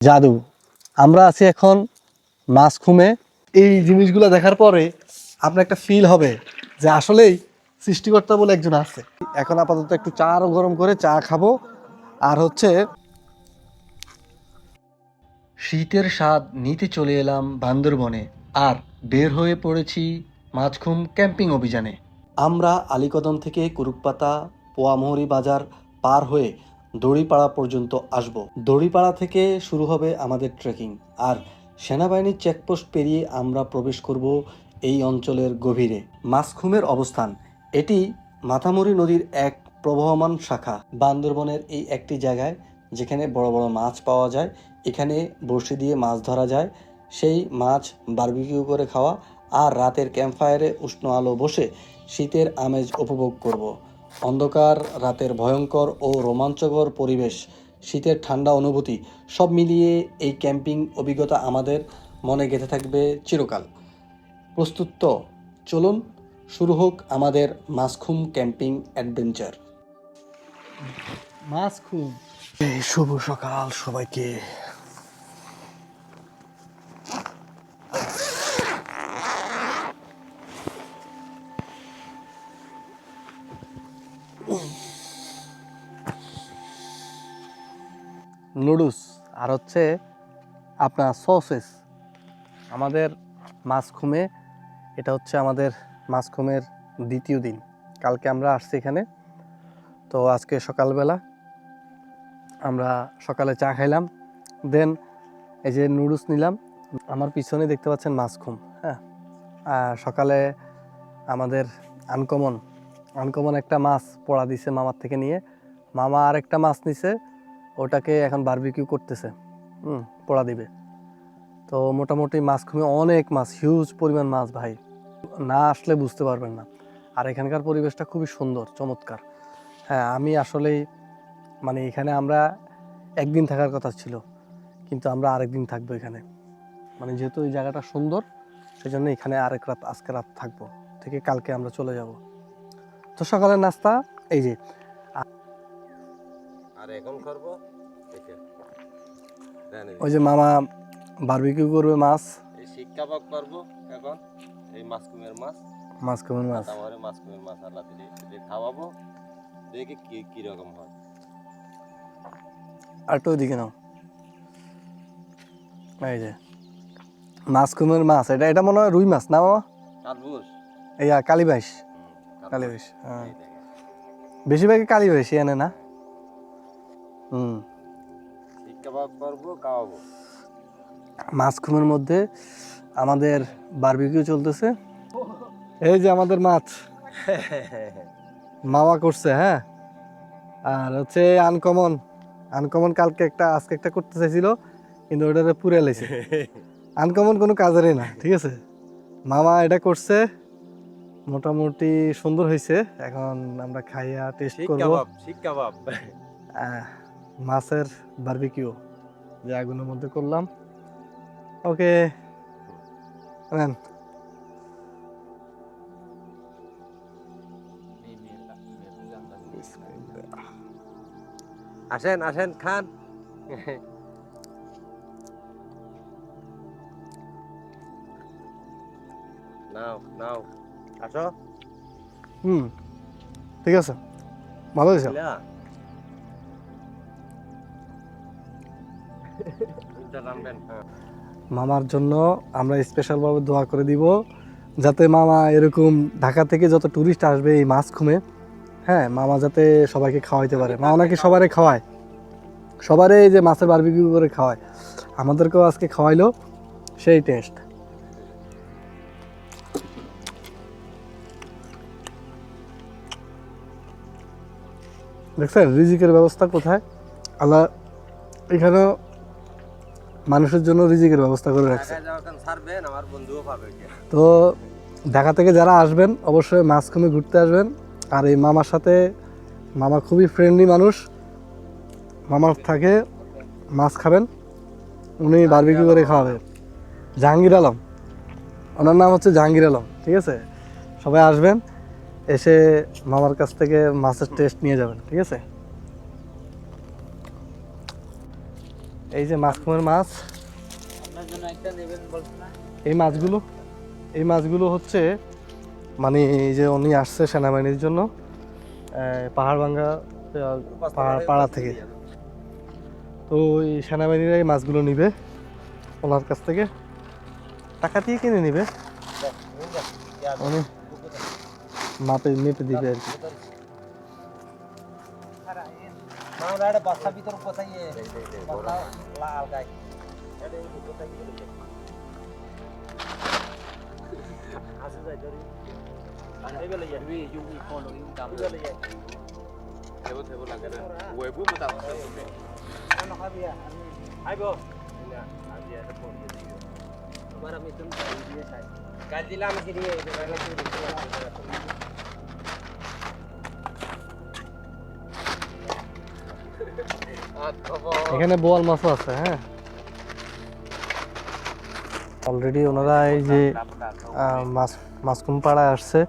জাদু। আমরা আছি এখন মাছখুমে। এই জিনিসগুলো দেখার পরে আপনার একটা ফিল হবে যে আসলেই সৃষ্টিকর্তা বলে একজন আছে। এখন আপাতত একটু চা আরও গরম করে চা খাবো। আর হচ্ছে শীতের স্বাদ নিতে চলে এলাম বান্দরবনে আর বের হয়ে পড়েছি মাছখুম ক্যাম্পিং অভিযানে। আমরা আলীকদম থেকে কুরুকপাতা পোয়ামুহুরী বাজার পার হয়ে দড়িপাড়া পর্যন্ত আসব। দড়িপাড়া থেকে শুরু হবে আমাদের ট্রেকিং, আর সেনাবাহিনীর চেকপোস্ট পেরিয়ে আমরা প্রবেশ করব এই অঞ্চলের গভীরে। মাছখুমের অবস্থান এটি মাথামুরি নদীর এক প্রবহমান শাখা। বান্দরবনের এই একটি জায়গায় যেখানে বড় বড় মাছ পাওয়া যায়, এখানে বড়শি দিয়ে মাছ ধরা যায়, সেই মাছ বারবিকিউ করে খাওয়া আর রাতের ক্যাম্পফায়ারে উষ্ণ আলো বসে শীতের আমেজ উপভোগ করব। অন্ধকার রাতের ভয়ঙ্কর ও রোমাঞ্চকর পরিবেশ, শীতের ঠান্ডা অনুভূতি, সব মিলিয়ে এই ক্যাম্পিং অভিজ্ঞতা আমাদের মনে গেঁথে থাকবে চিরকাল। প্রস্তুত তো? চলুন শুরু হোক আমাদের মাছখুম ক্যাম্পিং অ্যাডভেঞ্চার। মাছখুম। শুভ সকাল সবাইকে। নুডলস আর হচ্ছে আপনার সসেস আমাদের মাছখুমে। এটা হচ্ছে আমাদের মাছখুমের দ্বিতীয় দিন। কালকে আমরা আসছি এখানে, তো আজকে সকালবেলা আমরা সকালে চা খাইলাম, দেন এই যে নুডলস নিলাম। আমার পিছনে দেখতে পাচ্ছেন মাছখুম। হ্যাঁ, আর সকালে আমাদের আনকমন একটা মাছ পোড়া দিছে মামার থেকে নিয়ে। মামা আর একটা মাছ নিছে, ওটাকে এখন বারবিকিউ করতেছে, পোড়া দিবে। তো মোটামুটি মাছখুমে অনেক মাছ, হিউজ পরিমাণ মাছ ভাই, না আসলে বুঝতে পারবেন না। আর এখানকার পরিবেশটা খুবই সুন্দর, চমৎকার। হ্যাঁ, আমি আসলেই মানে এখানে আমরা একদিন থাকার কথা ছিল, কিন্তু আমরা আরেকদিন থাকবো এখানে। মানে যেহেতু এই জায়গাটা সুন্দর, সেই জন্য এখানে আরেক রাত, আজকে রাত থাকবো, থেকে কালকে আমরা চলে যাব। তো সকালের নাস্তা এই যে, আর এখন করব ওই যে মামা বারবিকিউ করবে মাছ, এই শিক কাবাব করব এখন। এই মাছকুমের মাছ, মাছখুমের মাছ। আমারে মাছকুমের মাছ আল্লাহ দিলে খাওয়াবো, দেখি কি কি রকম হয়। আর একটু ওইদিকে নাও। এই যে মাছখুমের মাছ, এটা মনে হয় রুই মাছ না মামা? কালবুস, এই কালীবাইশ, কালীবাইশ। হ্যাঁ, বেশিরভাগই কালীবাইশই আনে না। শিক কাবাব করব, খাওয়াবো। মাছখুমের মধ্যে আমাদের বারবিকিউ চলতেছে। এই যে আমাদের মাছ মামা করছে। হ্যাঁ, আর হচ্ছে আনকমন কালকে একটা, আজকে একটা করতে চাইছিল, কিন্তু ওটাতে পুড়ে লেছে। আনকমন কোনো কাজেরই না, ঠিক আছে। মামা এটা করছে, মোটামুটি সুন্দর হয়েছে। এখন আমরা খাইয়া টেস্ট করব শিক কাবাব মাছের বারবিকিউ যে আগুনের মধ্যে করলাম। ওকে, নেন। আসেন আসেন খান। নাও নাও, আসো। ঠিক আছে, ভালো হয়েছে। মামার জন্য আমরা স্পেশালভাবে দোয়া করে দিব, যাতে মামা এরকম ঢাকা থেকে যত টুরিস্ট আসবে এই মাছখুমে, হ্যাঁ, মামা যাতে সবাইকে খাওয়াইতে পারে। মামা নাকি সবারে খাওয়ায়, সবারে এই যে মাছের বারবিকিউ করে খাওয়ায়, আমাদেরকেও আজকে খাওয়াইলো, সেই টেস্ট। দেখছেন রিজিকের ব্যবস্থা কোথায় আল্লাহ এখানেও মানুষের জন্য রিজিকের ব্যবস্থা করে রাখছে। তো ঢাকা থেকে যারা আসবেন অবশ্যই মাছখুমে ঘুরতে আসবেন। আর এই মামার সাথে, মামা খুবই ফ্রেন্ডলি মানুষ, মামার থাকে মাছ খাবেন, উনি বারবিকিউ করে খাওয়াবেন। জাহাঙ্গীর আলম, ওনার নাম হচ্ছে জাহাঙ্গীর আলম, ঠিক আছে। সবাই আসবেন, এসে মামার কাছ থেকে মাছের টেস্ট নিয়ে যাবেন, ঠিক আছে। এই যে মাছখুমের মাছ, আপনার জন্য একটা নেবেন বলছেন না? এই মাছগুলো হচ্ছে মানে এই যে উনি আসছে সেনাবাহিনীর জন্য পাহাড়ভাঙ্গা পাড়া থেকে, তো এই সেনাবাহিনীরা এই মাছগুলো নিবে ওনার কাছ থেকে, টাকা দিয়ে কিনে নিবে, উনি মেপে দিবে আর কি। আমরা একটা বস্তা ভিতর কোথায় বস্তা লাল গাই আসে যায় ধরি এই বেলে ইয়া উই ইউ ফলো ইউ দাম বেলে ইয়া থেবো লাগে না ওই বু মতা না হাবিয়া আমি আইবো না আজি এটা ফোন দিয়ে দিও তোমার আমি তুমি দিয়ে চাই কাল দিলাম কি দিয়ে এই জায়গা এখানে বোয়াল মাছও আছে। হ্যাঁ, অলরেডি ওনারা এই যে মাছকুম পাড়ায় আসছে,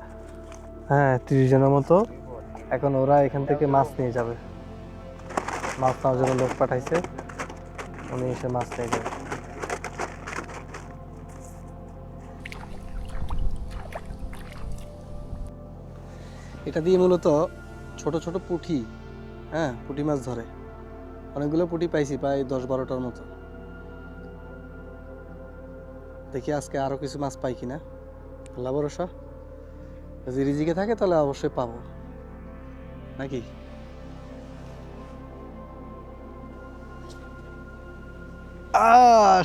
হ্যাঁ 30 জনের মতো। এখন ওরা এখান থেকে মাছ নিয়ে যাবে, মাছ নেওয়ার জন্য লোক পাঠাইছে, উনি এসে মাছ নিয়ে যাবে। এটা দিয়ে মূলত ছোট ছোট পুঁটি, হ্যাঁ পুঁটি মাছ ধরে, অনেকগুলো পুঁটি পাইছি, প্রায় 10-12টার মতো। দেখি আজকে আরো কিছু মাছ পাই কিনা, আল্লাহ ভরসা, যদি রিজিকে থাকে তাহলে অবশ্যই পাবো নাকি।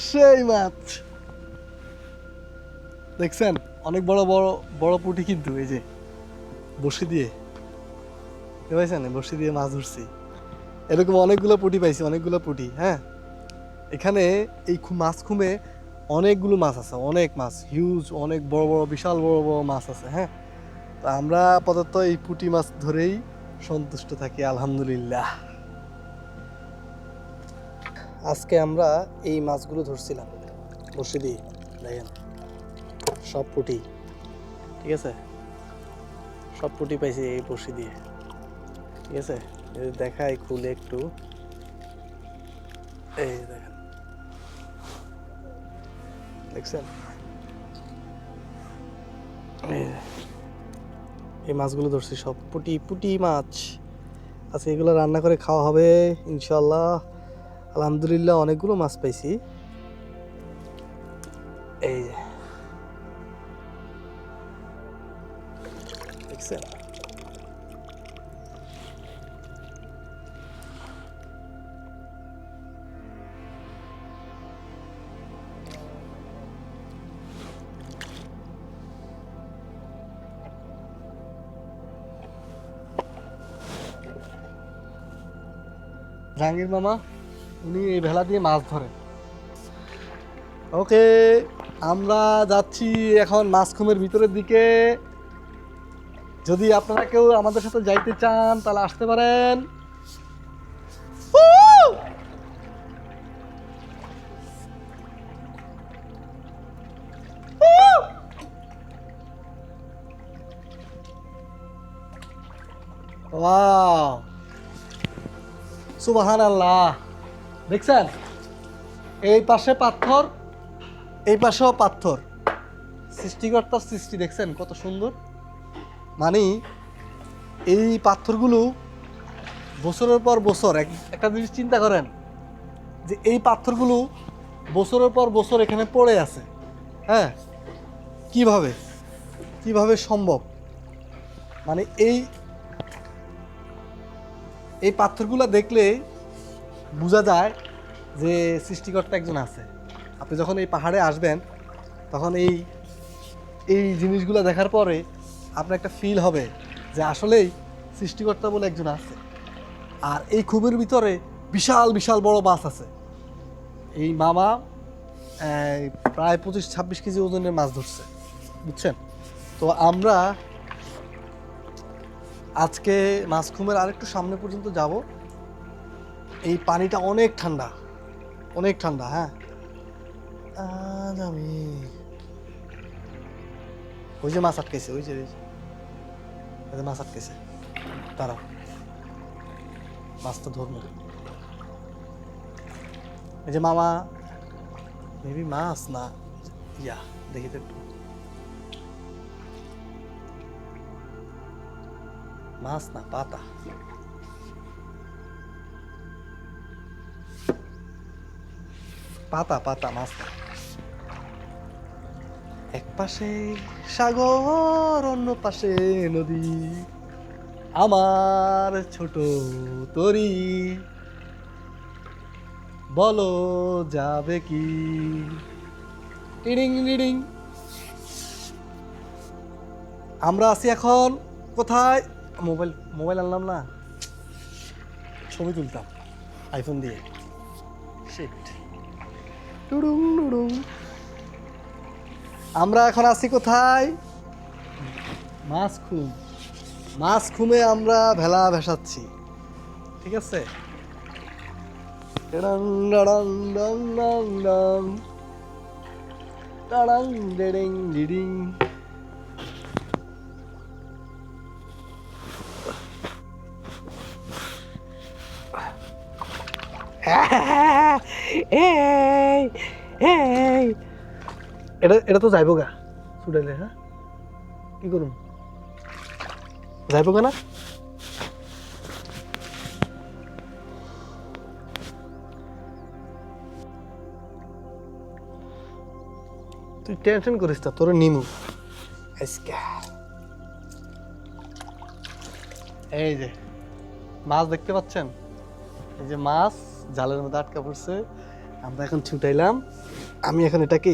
সেই মাছ দেখছেন, অনেক বড় বড় বড় পুঁটি, কিন্তু এই যে বসি দিয়ে পাইছেন, বসি দিয়ে মাছ ধরছি, এরকম অনেকগুলো পুঁটি পাইছি, অনেকগুলো পুঁটি। হ্যাঁ, এখানে এই মাছ খুমে অনেকগুলো মাছ আছে, অনেক মাছ, হিউজ, অনেক বড় বড়, বিশাল বড় বড় মাছ আছে। হ্যাঁ, তো আমরা আপাতত এই পুঁটি মাছ ধরেই সন্তুষ্ট থাকি, আলহামদুলিল্লাহ। আজকে আমরা এই মাছগুলো ধরছিলাম বসে দিয়ে, দেখেন সব পুঁটি, ঠিক আছে, সব পুঁটি পাইছি এই বসি দিয়ে, ঠিক আছে। দেখাই খুলে একটু, এই দেখেন, দেখছেন এই মাছগুলো ধরছি, সব পুঁটি পুঁটি মাছ আছে। এগুলো রান্না করে খাওয়া হবে ইনশাল্লাহ, আলহামদুলিল্লাহ। অনেকগুলো মাছ পাইছি, এই দেখছেন। জাহাঙ্গীর মামা উনি এই ভেলা দিয়ে মাছ ধরেন। ওকে, আমরা যাচ্ছি এখন মাছখুমের ভিতরের দিকে। যদি আপনারা কেউ আমাদের সাথে যাইতে চান তাহলে আসতে পারেন। ওয়াও, সুবহানাল্লাহ, দেখছেন এই পাশে পাথর, এই পাশেও পাথর, সৃষ্টিকর্তার সৃষ্টি দেখছেন কত সুন্দর। মানে এই পাথরগুলো বছরের পর বছর, একটা জিনিস চিন্তা করেন যে এই পাথরগুলো বছরের পর বছর এখানে পড়ে আছে। হ্যাঁ, কিভাবে সম্ভব? মানে এই পাথরগুলো দেখলে বোঝা যায় যে সৃষ্টিকর্তা একজন আছে। আপনি যখন এই পাহাড়ে আসবেন তখন এই জিনিসগুলো দেখার পরে আপনার একটা ফিল হবে যে আসলেই সৃষ্টিকর্তা বলে একজন আছে। আর এই খুবের ভিতরে বিশাল বিশাল বড় মাছ আছে। এই মামা প্রায় 25-26 কেজি ওজনের মাছ ধরছে, বুঝছেন। তো আমরা আজকে মাছখুমের আরেকটু সামনে পর্যন্ত যাব। এই পানিটা অনেক ঠান্ডা, অনেক ঠান্ডা। হ্যাঁ, আমি ওই যে মাছ আটকেছে, ওই যে মাছ আটকেছে, দাঁড়াও, মাছটা ধরবো। এই যে মামা মেবি মাছ না ইয়া দেখি তো একটু মাছ না পাতা পাতা পাতা মাছ না এক পাশে সাগর অন্য পাশে নদী আমার ছোট তরি বলো যাবে কি টিডিং টিডিং আমরা আছি এখন কোথায় মোবাইল মোবাইল আনলাম না ছবি তুলতাম আইফোন দিয়ে শিট টুডুং টুডুং আমরা এখন আছি কোথায় মাছখুম মাছখুমে আমরা ভেলা ভেসাচ্ছি ঠিক আছে টাডাং ডাডাং ডাং ডাং ডাং টাডাং ডেডিং ডিডিং এই এই এটা তো যাইব গা ছুটাইলে হ্যাঁ কি করুন যাইব গা না তুই টেনশন করিস না তোর নিমু এই যে মাছ দেখতে পাচ্ছেন এই যে মাছ জালের মধ্যে আটকা পড়ছে আমরা এখন ছুটাইলাম আমি এখন এটাকে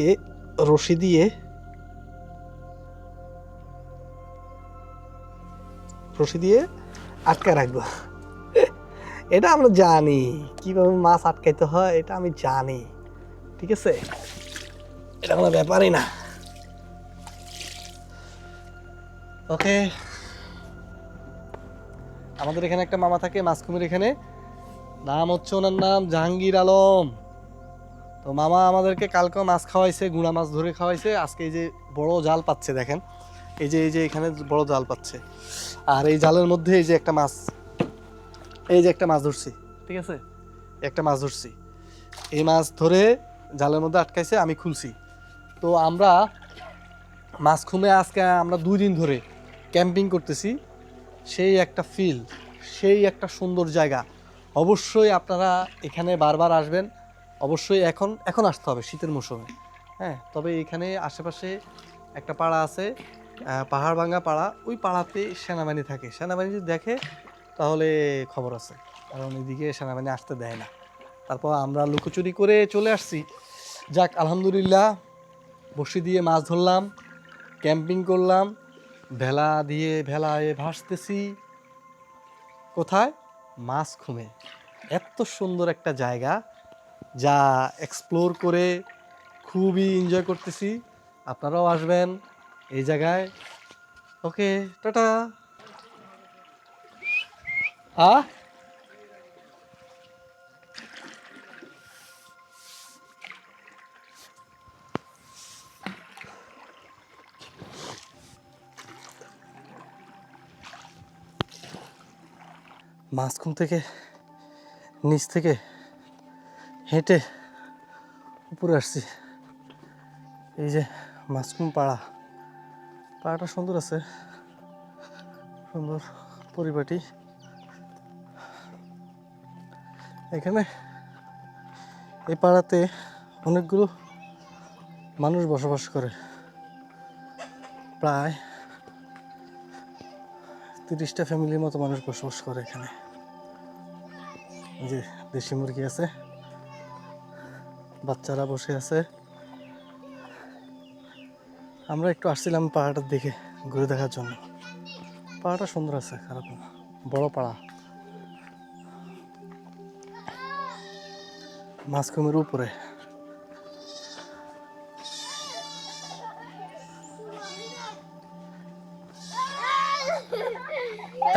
রশি দিয়ে আটকে রাখবো এটা আমরা জানি কিভাবে মাছ আটকাইতে হয় এটা আমি জানি ঠিক আছে এটা কোনো ব্যাপারই না ওকে আমাদের এখানে একটা মামা থাকে মাছকুমির এখানে নাম হচ্ছে ওনার নাম জাহাঙ্গীর আলম তো মামা আমাদেরকে কালকে মাছ খাওয়াইছে গুঁড়া মাছ ধরে খাওয়াইছে আজকে এই যে বড় জাল পাচ্ছে দেখেন এই যে এখানে বড় জাল পাচ্ছে আর এই জালের মধ্যে এই যে একটা মাছ ধরছি ঠিক আছে একটা মাছ ধরছি এই মাছ ধরে জালের মধ্যে আটকাইছে আমি খুলছি তো আমরা মাছখুমে আজকে আমরা 2 দিন ধরে ক্যাম্পিং করতেছি সেই একটা ফিল সেই একটা সুন্দর জায়গা অবশ্যই আপনারা এখানে বারবার আসবেন অবশ্যই এখন আসতে হবে শীতের মৌসুমে হ্যাঁ তবে এখানে আশেপাশে একটা পাড়া আছে পাহাড় ভাঙ্গা পাড়া ওই পাড়াতে সেনাবাহিনী থাকে সেনাবাহিনী যদি দেখে তাহলে খবর আছে কারণ এদিকে সেনাবাহিনী আসতে দেয় না তারপর আমরা লুকোচুরি করে চলে আসছি যাক আলহামদুলিল্লাহ বড়শি দিয়ে মাছ ধরলাম ক্যাম্পিং করলাম ভেলায় ভাসতেছি কোথায় মাছখুমে এত সুন্দর একটা জায়গা যা এক্সপ্লোর করে খুবই এনজয় করতেছি আপনারাও আসবেন এই জায়গায় ওকে টাটা হ্যাঁ মাঝখান থেকে নিচ থেকে হেঁটে উপরে আসছি এই যে মাঝখান পাড়াটা সুন্দর আছে সুন্দর পরিপাটি এখানে এই পাড়াতে অনেকগুলো মানুষ বসবাস করে প্রায় 30টা ফ্যামিলির মতো মানুষ বসবাস করে এখানে যে দেশি মুরগি আছে বাচ্চারা বসে আছে আমরা একটু আসছিলাম পাহাড়টার দিকে ঘুরে দেখার জন্য পাহাড়টা সুন্দর আছে খারাপ না বড় পাড়া মাছখুমের উপরে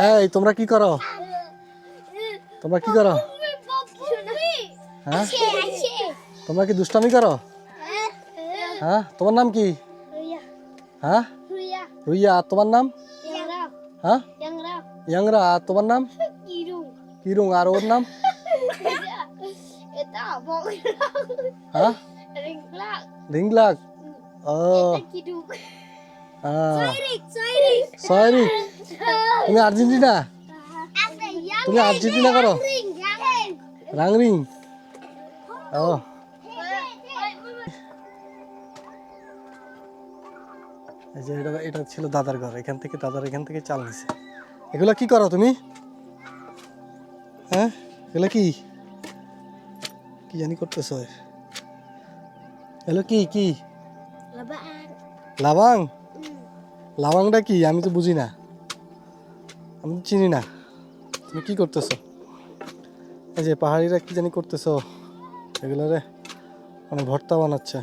এই তোমরা কি করো হ্যাঁ তোমরা কি দুষ্টামি করো হ্যাঁ তোমার নাম কি হ্যাঁ রুইয়া আর তোমার নাম হ্যাঁ ইয়াংরা আর তোমার নাম কিরুং আর ওর নাম হ্যাঁ রিংলাক ও সরি তুমি আর্জেন্টিনা তুমি আর্জেন্টিনা করো রাংরিং ও এই যে এটা ছিল দাদার ঘর এখান থেকে চাল নিছে এগুলা কি করো তুমি হ্যাঁ এগুলা কি জানি করতেছ এগুলো কি লাবাং লাবাংটা কি আমি তো বুঝি না আমি তো চিনি না তুমি কি করতেছ এই যে পাহাড়িরা কি জানি করতেছ এগুলো রে মানে ভর্তা বানাচ্ছে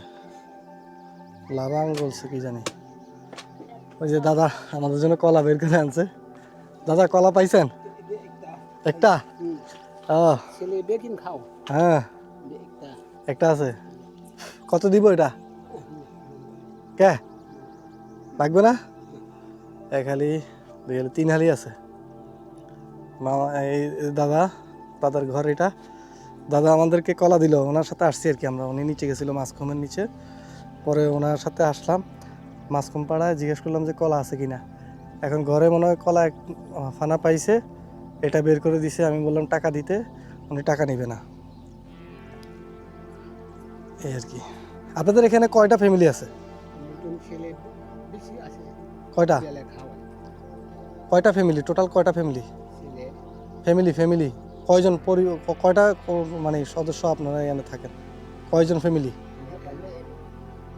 লাবাং বলছে কি জানি ওই যে দাদা আমাদের জন্য কলা বের করে আনছে দাদা কলা পাইছেন একটা হ্যাঁ একটা আছে কত দিব এটা কে লাগবে না এক হালি দুই হালি 3 হালি আছে মামা এই দাদার ঘর এটা দাদা আমাদেরকে কলা দিল ওনার সাথে আসছি আর কি আমরা উনি নিচে গেছিল মাছখোমের নিচে পরে ওনার সাথে আসলাম মাছখোম পাড়ায় জিজ্ঞেস করলাম যে কলা আছে কিনা এখন ঘরে মনে হয় কলা ফানা পাইছে এটা বের করে দিছে আমি বললাম টাকা দিতে উনি টাকা নেবে না এই আর কি আপনাদের এখানে কয়টা ফ্যামিলি আছে কয়টা ফ্যামিলি টোটাল কয়টা ফ্যামিলি কয়জন কয়টা মানে সদস্য আপনারা এখানে থাকেন কয়জন ফ্যামিলি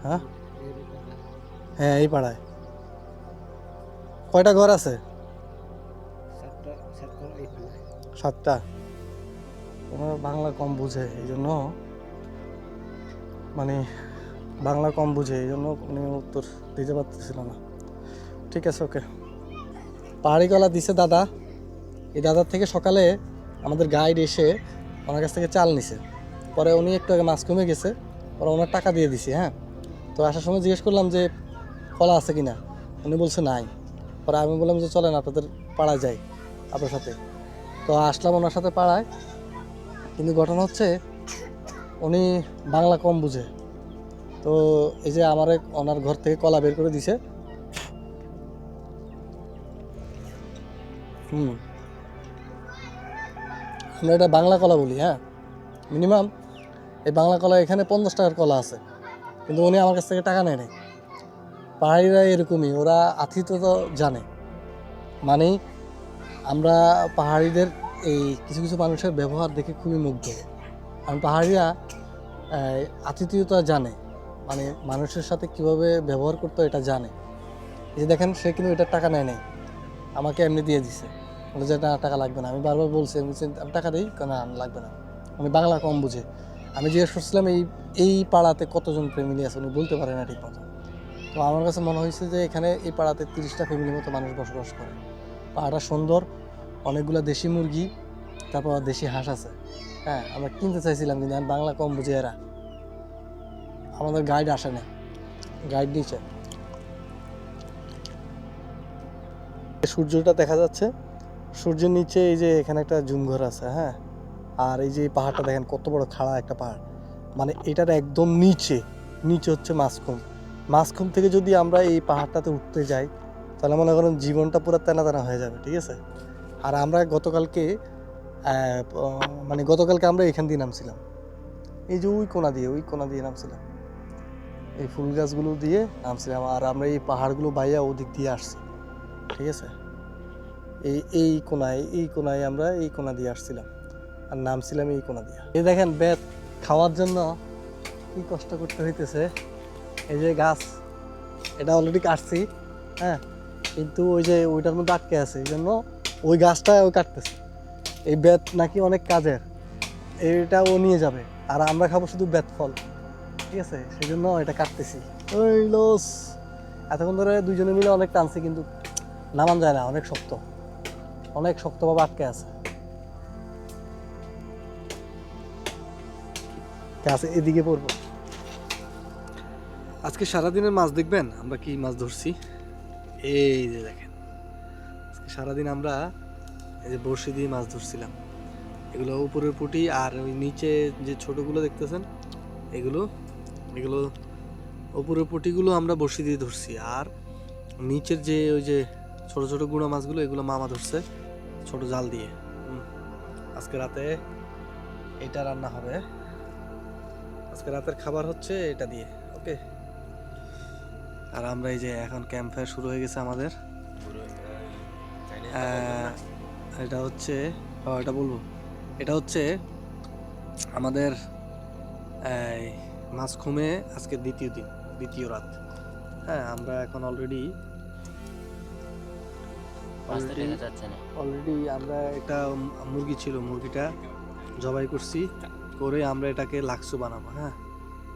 হ্যাঁ এই পাড়ায় কয়টা ঘর আছে 7টা ওনারা বাংলা কম বুঝে এই জন্য উনি উত্তর দিতে পারতেছিল না ঠিক আছে ওকে পাহাড়ি কলা দিছে দাদা এই দাদার থেকে সকালে আমাদের গাইড এসে ওনার কাছ থেকে চাল নিছে পরে উনি একটু আগে মাছ কমে গেছে পরে ওনার টাকা দিয়ে দিছে হ্যাঁ তো আসার সময় জিজ্ঞেস করলাম যে কলা আছে কিনা উনি বলছে নাই পরে আমি বললাম যে চলেন আপনাদের পাড়ায় যাই আপনার সাথে তো আসলাম ওনার সাথে পাড়ায় কিন্তু ঘটনা হচ্ছে উনি বাংলা কম বুঝে তো এই যে আমার ওনার ঘর থেকে কলা বের করে দিছে আমরা এটা বাংলা কলা বলি হ্যাঁ মিনিমাম এই বাংলা কলা এখানে 50 টাকার কলা আছে কিন্তু উনি আমার কাছ থেকে টাকা নেয় নাই পাহাড়িরা এরকমই ওরা আতিথ্যতা জানে মানে আমরা পাহাড়িদের এই কিছু মানুষের ব্যবহার দেখে খুবই মুগ্ধ কারণ পাহাড়িরা আতিথেয়তা জানে মানে মানুষের সাথে কিভাবে ব্যবহার করতে এটা জানে এই যে দেখেন সে কিন্তু এটা টাকা নেয় নাই আমাকে এমনি দিয়ে দিছে বলে যে না টাকা লাগবে না আমি বারবার বলছি আমি টাকা দিই না লাগবে না উনি বাংলা কম বুঝে আমি জিজ্ঞেস করছিলাম এই পাড়াতে কতজন ফ্যামিলি আছে উনি বলতে পারে না ঠিক মতো তো আমার কাছে মনে হয়েছে যে এখানে এই পাড়াতে 30টা ফ্যামিলির মতো মানুষ বসবাস করে পাড়াটা সুন্দর অনেকগুলো দেশি মুরগি তারপর দেশি হাঁস আছে হ্যাঁ আমরা কিনতে চাইছিলাম কিন্তু আমি বাংলা কম বুঝে এরা আমাদের গাইড আসে না গাইড নিচে সূর্যটা দেখা যাচ্ছে সূর্যের নিচে এই যে এখানে একটা জুমঘর আছে হ্যাঁ আর এই যে পাহাড়টা দেখেন কত বড় খাড়া একটা পাহাড় মানে এটার একদম নিচে হচ্ছে মাঝখুম থেকে যদি আমরা এই পাহাড়টাতে উঠতে যাই তাহলে মনে করেন জীবনটা পুরো তেনা হয়ে যাবে ঠিক আছে আর আমরা গতকালকে আমরা এখান দিয়ে নামছিলাম এই যে ওই কোনা দিয়ে নামছিলাম এই ফুল গাছগুলো দিয়ে নামছিলাম আর আমরা এই পাহাড়গুলো বাইয়া ওদিক দিয়ে আসছি ঠিক আছে এই কোনায় আমরা এই কোনা দিয়ে আসছিলাম আর নামছিলাম এই কোনা দিয়ে এই দেখেন বেত খাওয়ার জন্য কি কষ্ট করতে হইতেছে এই যে গাছ এটা অলরেডি কাটছি হ্যাঁ কিন্তু ওই যে ওইটার মধ্যে আটকে আছে এই জন্য ওই গাছটা ও কাটতেছে এই বেত নাকি অনেক কাজের এইটা ও নিয়ে যাবে আর আমরা খাবো শুধু বেত ফল ঠিক আছে সেই জন্য এটা কাটতেছি ওই লস এতক্ষণ ধরে দুইজনে মিলে অনেক টানছি কিন্তু নামান যায় না অনেক শক্তভাবে আটকে আছে এদিকে পড়বো আজকে সারাদিনের মাছ দেখবেন আমরা কি মাছ ধরছি এই যে দেখেন আজকে সারাদিন আমরা এই যে বড়শি দিয়ে মাছ ধরছিলাম এগুলো উপরের পুঁটি, আর ওই নিচে যে ছোটগুলো দেখতেছেন এগুলো এগুলো উপরের পুঁটিগুলো আমরা বসি দিয়ে ধরছি, আর নিচের যে ওই যে ছোট ছোট গুঁড়া মাছগুলো এগুলো মামা ধরছে ছোট জাল দিয়ে। আজকে রাতে এটা রান্না হবে, আজকে রাতের খাবার হচ্ছে এটা দিয়ে। ওকে, আর আমরা এই যে এখন ক্যাম্প ফায়ার শুরু হয়ে গেছে আমাদের। এটা হচ্ছে এটা বলবো, এটা হচ্ছে আমাদের মাঝখুমে আজকে দ্বিতীয় দিন, দ্বিতীয় রাত। হ্যাঁ, আমরা এখন অলরেডি আমরা একটা মুরগি ছিল, মুরগিটা জবাই করছি, করে আমরা এটাকে লাক্সু বানাবো। হ্যাঁ,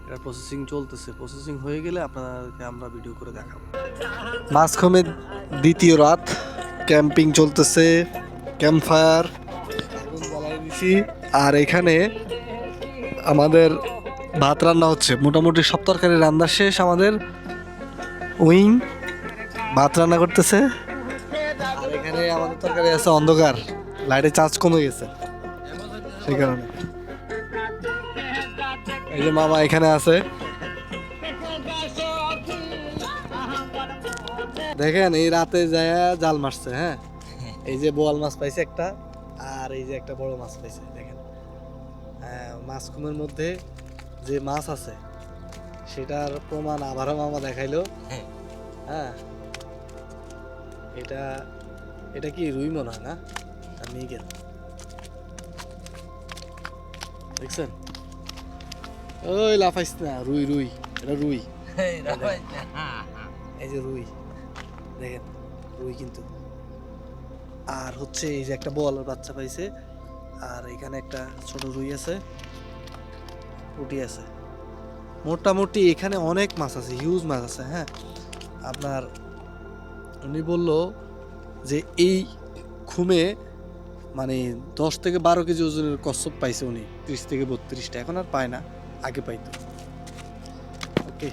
এটা প্রসেসিং চলতেছে, প্রসেসিং হয়ে গেলে আপনাদেরকে আমরা ভিডিও করে দেখাবো। মাঝখুমে দ্বিতীয় রাত, ক্যাম্পিং চলতেছে, ক্যাম্প ফায়ার আগুন জ্বালাই দিছি, আর এখানে আমাদের ভাত রান্না হচ্ছে। মোটামুটি সব তরকারি রান্না শেষ আমাদের। উইং ভাত রান্না করতেছে, আর এখানে আমাদের তরকারি আছে অন্ধকার, লাইটের চার্জ কমে গেছে সেই কারণে। এই যে মামা এখানে আছে, দেখেন এই রাতে যায় জাল মারছে। হ্যাঁ, এই যে বোয়াল মাছ পাইছে একটা, আর এই যে একটা বড় মাছ পাইছে। দেখেন মাছখুমের মধ্যে যে মাছ আছে সেটার প্রমাণ আবারও মামা দেখাইলো। হ্যাঁ, এটা এটা কি রুই মনে হয় না, মৃগেল, দেখছেন? ওই লাফাইস না, রুই রুই, এটা রুই, এই যে রুই, দেখেন রুই কিন্তু। আর হচ্ছে এই যে একটা বোয়ালের বাচ্চা পাইছে, আর এখানে একটা ছোট রুই আছে, পুঁটি আছে। মোটামুটি এখানে অনেক মাছ আছে, হিউজ মাছ আছে। হ্যাঁ, আপনার উনি বলল যে এই খুমে মানে 10 থেকে 12 কেজি ওজনের কচ্ছপ পাইছে উনি, 30 থেকে 32টা, এখন আর পায় না, আগে পাইতো। ওকে।